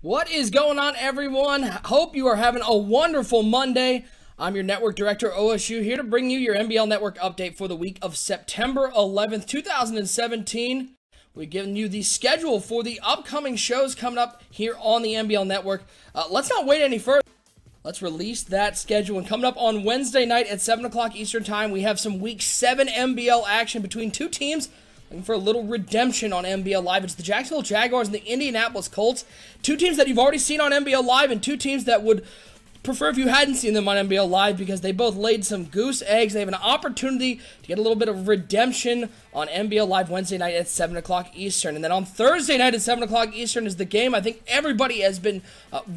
What is going on, everyone? Hope you are having a wonderful Monday. I'm your Network Director OSU, here to bring you your MBL Network update for the week of September 11th, 2017. We've given you the schedule for the upcoming shows coming up here on the MBL Network. Let's not wait any further. Let's release that schedule. And coming up on Wednesday night at 7 o'clock Eastern Time, we have some Week 7 MBL action between two teams looking for a little redemption on MBL Live. It's the Jacksonville Jaguars and the Indianapolis Colts. Two teams that you've already seen on MBL Live, and two teams that would prefer if you hadn't seen them on MBL Live, because they both laid some goose eggs. They have an opportunity to get a little bit of redemption on MBL Live Wednesday night at 7 o'clock Eastern. And then on Thursday night at 7 o'clock Eastern is the game I think everybody has been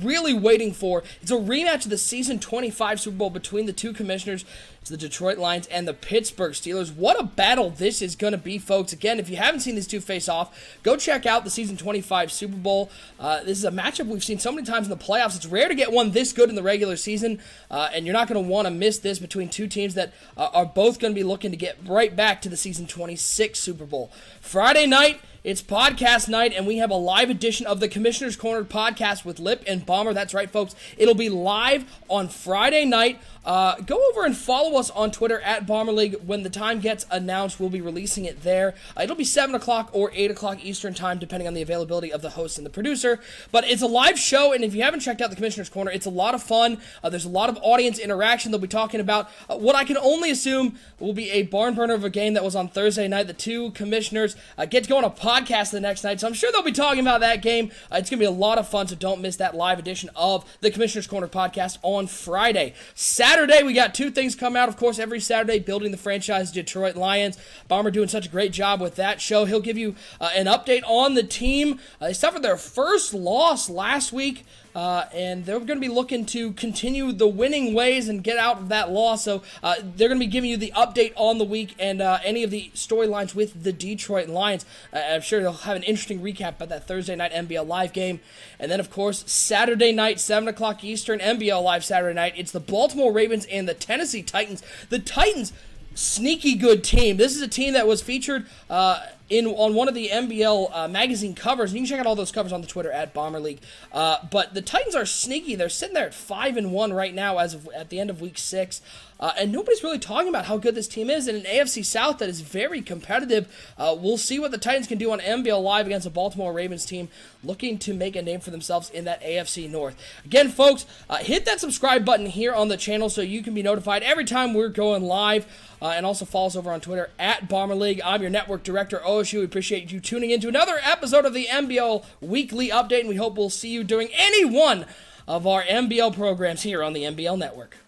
really waiting for. It's a rematch of the Season 25 Super Bowl between the two commissioners. It's the Detroit Lions and the Pittsburgh Steelers. What a battle this is going to be, folks. Again, if you haven't seen these two face off, go check out the Season 25 Super Bowl. This is a matchup we've seen so many times in the playoffs. It's rare to get one this good in the regular season, and you're not going to want to miss this between two teams that are both going to be looking to get right back to the Season 26 Super Bowl. Friday night, it's podcast night, and we have a live edition of the Commissioner's Corner podcast with Lip and Bomber. That's right, folks. It'll be live on Friday night. Go over and follow us on Twitter at Bomber League. When the time gets announced, we'll be releasing it there. It'll be 7 o'clock or 8 o'clock Eastern time, depending on the availability of the host and the producer. But it's a live show, and if you haven't checked out the Commissioner's Corner, it's a lot of fun. There's a lot of audience interaction. They'll be talking about what I can only assume will be a barn burner of a game that was on Thursday night. The two commissioners get to go on a podcast the next night, so I'm sure they'll be talking about that game. It's going to be a lot of fun, so don't miss that live edition of the Commissioner's Corner podcast on Friday. Saturday, we got two things come out, of course, every Saturday, building the franchise Detroit Lions. Bomber doing such a great job with that show. He'll give you an update on the team. They suffered their first loss last week, and they're going to be looking to continue the winning ways and get out of that loss. So they're going to be giving you the update on the week and any of the storylines with the Detroit Lions. I'm sure they'll have an interesting recap about that Thursday night MBL Live game. And then, of course, Saturday night, 7 o'clock Eastern, MBL Live Saturday night. It's the Baltimore Ravens and the Tennessee Titans. The Titans, sneaky good team. This is a team that was featured on one of the MBL magazine covers. You can check out all those covers on the Twitter at Bomber League. But the Titans are sneaky. They're sitting there at 5-1 right now at the end of Week 6. And nobody's really talking about how good this team is in an AFC South that is very competitive. We'll see what the Titans can do on MBL Live against a Baltimore Ravens team looking to make a name for themselves in that AFC North. Again, folks, hit that subscribe button here on the channel so you can be notified every time we're going live. And also follow us over on Twitter at Bomber League. I'm your Network Director OSU. We appreciate you tuning in to another episode of the MBL Weekly Update, and we hope we'll see you during any one of our MBL programs here on the MBL Network.